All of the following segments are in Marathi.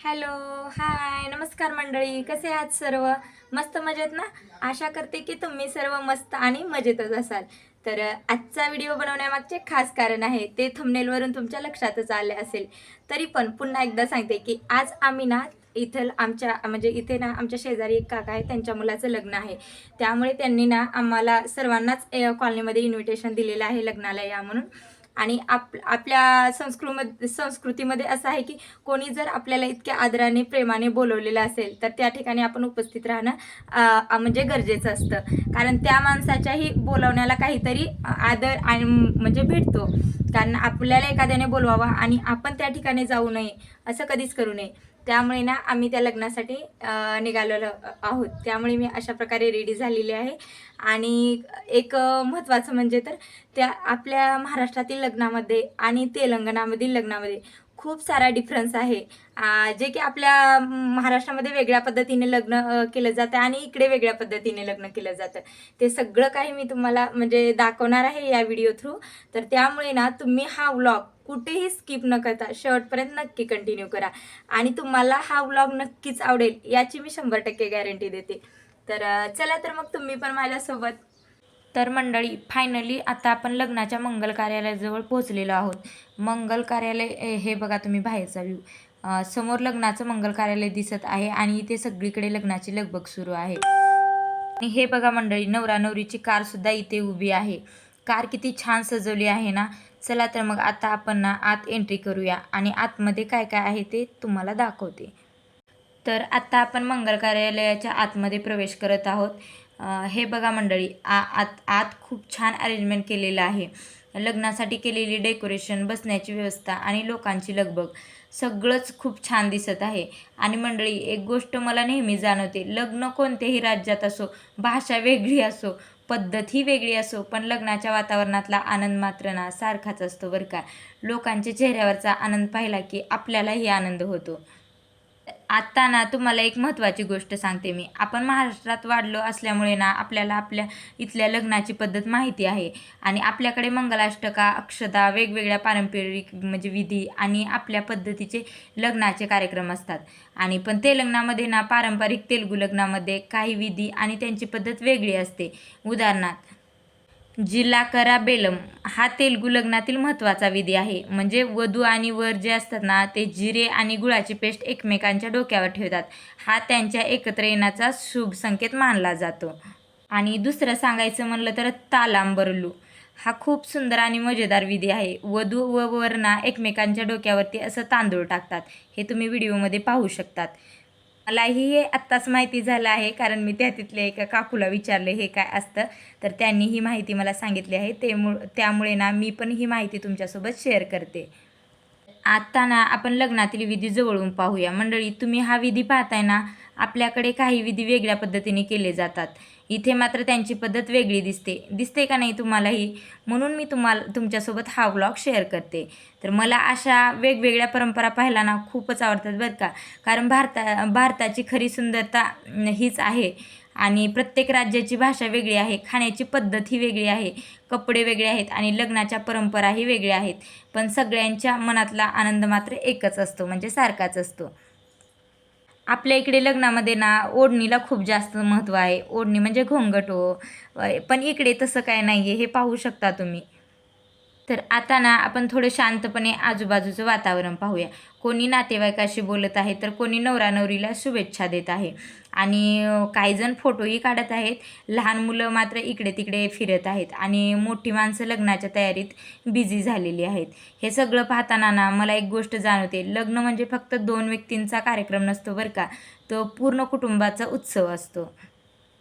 हॅलो, हाय, नमस्कार मंडळी. कसे आहात सर्व? मस्त मजेत ना? आशा करते की तुम्ही सर्व मस्त आणि मजेतच असाल. तर आजचा व्हिडिओ बनवण्यामागचे खास कारण आहे ते थंबनेलवरून तुमच्या लक्षातच आले असेल. तरी पण पुन्हा एकदा सांगते की आज आम्ही ना इथं आमच्या म्हणजे इथे ना आमच्या शेजारी एक काका आहे, त्यांच्या मुलाचं लग्न आहे. त्यामुळे त्यांनी ना आम्हाला सर्वांनाच कॉलनीमध्ये इन्व्हिटेशन दिलेलं आहे लग्नाला या म्हणून. आणि आपल्या संस्कृतीमध्ये असं आहे की कोणी जर आपल्याला इतक्या आदराने, प्रेमाने बोलवलेलं असेल, तर त्या ठिकाणी आपण उपस्थित राहणं म्हणजे गरजेचं असतं. कारण त्या माणसाच्याही बोलावण्याला काहीतरी आदर आणि म्हणजे भेटतो. कारण आपल्याला एखाद्याने बोलवावं आणि आपण त्या ठिकाणी जाऊ नये, असं कधीच करू नये. त्यामुळे ना आम्ही त्या लग्नासाठी निघालेलो आहोत. त्यामुळे मी अशा प्रकारे रेडी झालेली आहे. आणि एक महत्त्वाचं म्हणजे तर त्या आपल्या महाराष्ट्रातील लग्नामध्ये आणि तेलंगणामधील लग्नामध्ये खूप सारा डिफरन्स आहे. जे की आपल्या महाराष्ट्रामध्ये वेगळ्या पद्धतीने लग्न केलं जातं आणि इकडे वेगळ्या पद्धतीने लग्न केलं जातं. ते सगळं काही मी तुम्हाला म्हणजे दाखवणार आहे या व्हिडिओ थ्रू. तर त्यामुळे ना तुम्ही हा व्लॉग कुठेही स्किप न करता शेवटपर्यंत नक्की कंटिन्यू करा आणि तुम्हाला हा व्लॉग नक्कीच आवडेल याची मी 100% गॅरंटी देते. तर चला तर मग तुम्ही पण माझ्यासोबत. तर मंडळी फायनली आता आपण लग्नाच्या मंगल कार्यालयाजवळ पोहोचलेलो आहोत. मंगल कार्यालय हे बघा तुम्ही बाहेरचा व्ह्यू. समोर लग्नाचं मंगल कार्यालय दिसत आहे आणि इथे सगळीकडे लग्नाची लगबग सुरू आहे. आणि हे बघा मंडळी, नवरा नवरीची कार सुद्धा इथे उभी आहे. कार किती छान सजवली आहे ना. चला तर मग आता आपण ना आत एंट्री करूया आणि आतमध्ये काय काय आहे ते तुम्हाला दाखवते. तर आत्ता आपण मंगल कार्यालयाच्या आतमध्ये प्रवेश करत आहोत. हे बघा मंडळी, आत आत खूप छान अरेंजमेंट केलेलं आहे. लग्नासाठी केलेली डेकोरेशन, बसण्याची व्यवस्था आणि लोकांची लगबग सगळंच खूप छान दिसत आहे. आणि मंडळी, एक गोष्ट मला नेहमी जाणवते, लग्न कोणत्याही राज्यात असो, भाषा वेगळी असो, पद्धत वेगळी असो, पण लग्नाच्या वातावरणातला आनंद मात्र ना सारखाच असतो बरं का. लोकांच्या चेहऱ्यावरचा आनंद पाहिला की आपल्यालाही आनंद होतो. आता ना तुम्हाला एक महत्त्वाची गोष्ट सांगते मी. आपण महाराष्ट्रात वाढलो असल्यामुळे ना आपल्याला आपल्या इथल्या लग्नाची पद्धत माहिती आहे आणि आपल्याकडे मंगलाष्टका, अक्षता, वेगवेगळ्या पारंपरिक म्हणजे विधी आणि आपल्या पद्धतीचे लग्नाचे कार्यक्रम असतात. आणि पण तेलंगणामध्ये ना पारंपरिक तेलुगू लग्नामध्ये काही विधी आणि त्यांची पद्धत वेगळी असते. उदाहरणार्थ, जिलाकरा बेलम हा तेलुगू लग्नातील महत्त्वाचा विधी आहे. म्हणजे वधू आणि वर जे असतात ना, ते जिरे आणि गुळाची पेस्ट एकमेकांच्या डोक्यावर ठेवतात. हा त्यांच्या एकत्र येण्याचा शुभ संकेत मानला जातो. आणि दुसरं सांगायचं म्हणलं तर तालांबरलू हा खूप सुंदर आणि मजेदार विधी आहे. वधू व वर ना एकमेकांच्या डोक्यावरती असं तांदूळ टाकतात. हे तुम्ही व्हिडिओमध्ये पाहू शकतात. मलाही हे आत्ताच माहिती झालं आहे, कारण मी तिथल्या एका काकूला विचारले हे काय असतं, तर त्यांनी ही माहिती मला सांगितली आहे. त्यामुळे ना मी पण ही माहिती तुमच्यासोबत शेअर करते. आता ना आपण लग्नातील विधी जवळून पाहूया. मंडळी, तुम्ही हा विधी पाहताय ना, आपल्याकडे काही विधी वेगळ्या पद्धतीने केले जातात. इथे मात्र त्यांची पद्धत वेगळी दिसते का नाही तुम्हालाही? म्हणून मी तुमच्यासोबत हा व्लॉग शेअर करते. तर मला अशा वेगवेगळ्या परंपरा पाहायला ना खूपच आवडतात बरं का. कारण भारताची खरी सुंदरता हीच आहे. आणि प्रत्येक राज्याची भाषा वेगळी आहे, खाण्याची पद्धत वेगळी आहे, कपडे वेगळे आहेत आणि लग्नाच्या परंपराही वेगळ्या आहेत. पण सगळ्यांच्या मनातला आनंद मात्र एकच असतो, म्हणजे सारखाच असतो. आपल्या इकडे लग्नामध्ये ना ओढणीला खूप जास्त महत्त्व आहे. ओढणी म्हणजे घोंगट हो. पण इकडे तसं काय नाही आहे, हे पाहू शकता तुम्ही. तर आता ना आपण थोडं शांतपणे आजूबाजूचं वातावरण पाहूया. कोणी नातेवाईकाशी बोलत आहे, तर कोणी नवरा-नवरीला शुभेच्छा देत आहे. आणि काही जण फोटोही काढत आहेत. लहान मुलं मात्र इकडे-तिकडे फिरत आहेत आणि मोठी माणसं लग्नाच्या तयारीत बिझी झालेली आहेत. हे सगळं पाहताना ना मला एक गोष्ट जाणवते, लग्न म्हणजे फक्त 2 व्यक्तींचा कार्यक्रम नसतो बरं का. तो पूर्ण कुटुंबाचा उत्सव असतो.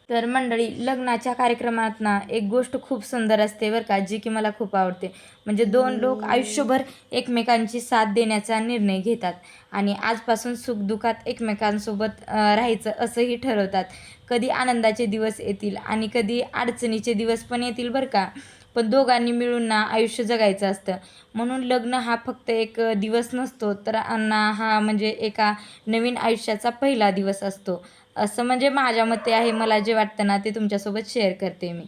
तर मंडळी, लग्नाच्या कार्यक्रमात ना एक गोष्ट खूप सुंदर असते बरं का, जी की मला खूप आवडते. म्हणजे 2 लोक आयुष्यभर एकमेकांची साथ देण्याचा निर्णय घेतात आणि आजपासून सुखदुःखात एकमेकांसोबत राहायचं असंही ठरवतात. कधी आनंदाचे दिवस येतील आणि कधी अडचणीचे दिवस पण येतील बरं का. पण दोघांनी मिळून ना आयुष्य जगायचं असतं. म्हणून लग्न हा फक्त एक दिवस नसतो, तर हा म्हणजे एका नवीन आयुष्याचा पहिला दिवस असतो. असं म्हणजे माझ्या मते आहे. मला जे वाटतं ना ते तुमच्यासोबत शेअर करते मी.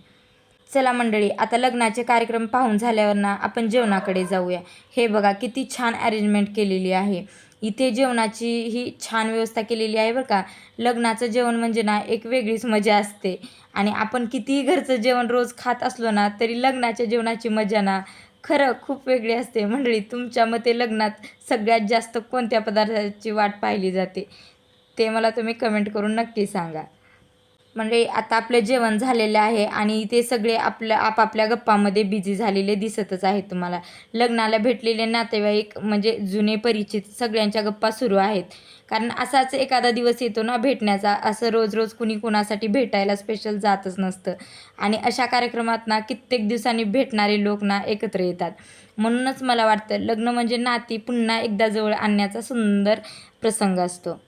चला मंडळी, आता लग्नाचे कार्यक्रम पाहून झाल्यावर ना आपण जेवणाकडे जाऊया. हे बघा किती छान अरेंजमेंट केलेली आहे. इथे जेवणाची ही छान व्यवस्था केलेली आहे बरं का. लग्नाचं जेवण म्हणजे ना एक वेगळीच मजा असते आणि आपण कितीही घरचं जेवण रोज खात असलो ना तरी लग्नाच्या जेवणाची मजा ना खरं खूप वेगळी असते. मंडळी, तुमच्या मते लग्नात सगळ्यात जास्त कोणत्या पदार्थाची वाट पाहिली जाते ते मला तुम्ही कमेंट करून नक्की सांगा. म्हणजे आता आपलं जेवण झालेलं आहे आणि ते सगळे आपापल्या गप्पामध्ये बिझी झालेले दिसतच आहेत तुम्हाला. लग्नाला भेटलेले नातेवाईक म्हणजे जुने परिचित सगळ्यांच्या गप्पा सुरू आहेत. कारण असाच एखादा दिवस येतो ना भेटण्याचा, असं रोज-रोज कुणी कुणासाठी भेटायला स्पेशल जातच नसतं आणि अशा कार्यक्रमात ना कित्येक दिवसांनी भेटणारे लोक ना एकत्र येतात. म्हणूनच मला वाटतं लग्न म्हणजे नाती पुन्हा एकदा जवळ आणण्याचा सुंदर प्रसंग असतो.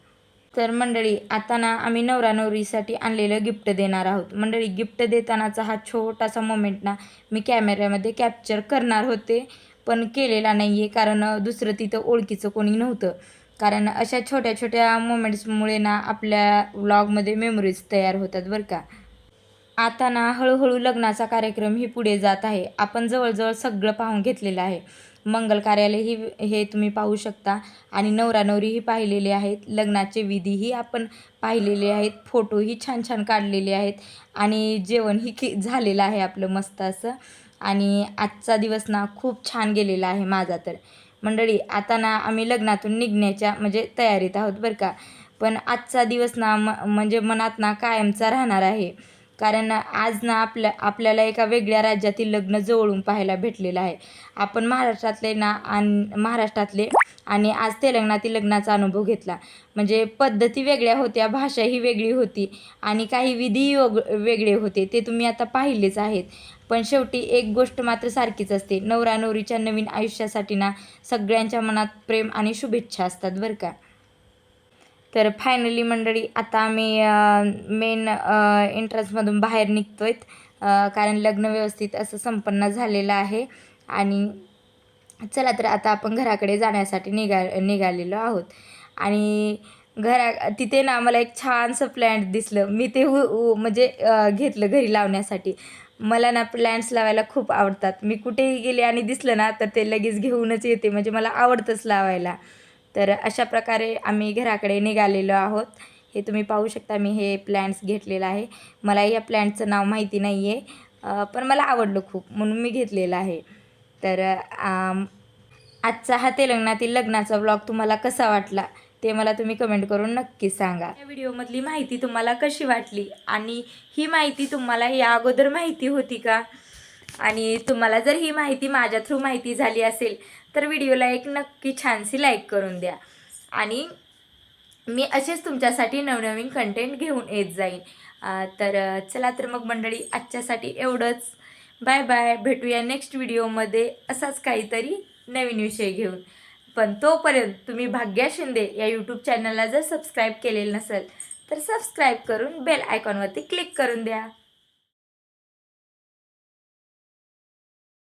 तर मंडळी, आता ना आम्ही नवरा-नवरीसाठी आणलेलं गिफ्ट देणार आहोत. मंडळी, गिफ्ट देतानाचा हा छोटासा मोमेंट ना मी कॅमेऱ्यामध्ये कॅप्चर करणार होते, पण केलेला नाही आहे कारण दुसरं तिथं ओळखीचं कोणी नव्हतं. कारण अशा छोट्या-छोट्या मोमेंट्समुळे ना आपल्या व्लॉगमध्ये मेमरीज तयार होतात बरं का. आता ना हळूहळू लग्नाचा कार्यक्रम ही पुढे जात आहे. आपण जवळ सगळं पाहून घेतलेलं आहे. मंगल कार्यालयही हे तुम्ही पाहू शकता आणि नवरा-नवरीही पाहिलेले आहेत. लग्नाचे विधीही आपण पाहिलेले आहेत. फोटोही छान-छान काढलेले आहेत आणि जेवणही झालेलं आहे आपलं मस्त असं. आणि आजचा दिवस ना खूप छान गेलेला आहे माझा तर. मंडळी, आता ना आम्ही लग्नातून निघण्याच्या म्हणजे तयारीत आहोत बरं का. पण आजचा दिवस ना म्हणजे मनात ना कायमचा राहणार आहे. कारण आज ना आपल्याला एका वेगळ्या राज्यातील लग्न जवळून पाहायला भेटलेलं आहे. आपण महाराष्ट्रातले आणि आज तेलंगणातील लग्नाचा अनुभव घेतला. म्हणजे पद्धती वेगळ्या होत्या, भाषाही वेगळी होती आणि काही विधीही वेगळे होते. ते तुम्ही आता पाहिलेच आहेत. पण शेवटी एक गोष्ट मात्र सारखीच असते. नवरा-नवरीच्या नवीन आयुष्यासाठी ना सगळ्यांच्या मनात प्रेम आणि शुभेच्छा असतात बरं का. तर फायनली मंडळी, आता आम्ही मेन एंट्रन्समधून बाहेर निघतो आहेत. कारण लग्न व्यवस्थित असं संपन्न झालेलं आहे आणि चला तर आता आपण घराकडे जाण्यासाठी निघालेलो आहोत. आणि तिथे ना मला एक छानसं प्लॅन्ट दिसलं. मी ते म्हणजे घेतलं घरी लावण्यासाठी. मला ना प्लॅन्ट्स लावायला खूप आवडतात. मी कुठेही गेले आणि दिसलं ना तर ते लगेच घेऊनच येते. म्हणजे मला आवडतंच लावायला. तर अशा प्रकारे आम्ही घराकडे निघालेलो आहोत. हे तुम्ही पाहू शकता, मी हे प्लॅन्ट्स घेतलेलं आहे. मला या प्लॅन्टचं नाव माहिती नाही आहे, पण मला आवडलं खूप म्हणून मी घेतलेलं आहे. तर आजचा हा तेलंगणातील लग्नाचा व्लॉग तुम्हाला कसा वाटला ते मला तुम्ही कमेंट करून नक्की सांगा. या व्हिडिओमधली माहिती तुम्हाला कशी वाटली आणि ही माहिती तुम्हाला या अगोदर माहिती होती का? आणि तुम्हाला जर ही माहिती माझ्या थ्रू माहिती झाली असेल तर व्हिडिओला एक नक्की छानशी लाईक करून द्या आणि मी असेच तुमच्यासाठी नवनवीन कंटेंट घेऊन येत जाईन. तर चला तर मग मंडळी, आजच्यासाठी एवढंच. Bye bye. भेटूया नेक्स्ट व्हिडिओमध्ये असाच काहीतरी नवीन विषय घेऊन. पण तोपर्यंत तुम्ही भाग्या शिंदे या यूट्यूब चॅनलला जर सबस्क्राईब केलेलं नसेल तर सबस्क्राईब करून बेल आयकॉनवरती क्लिक करून द्या.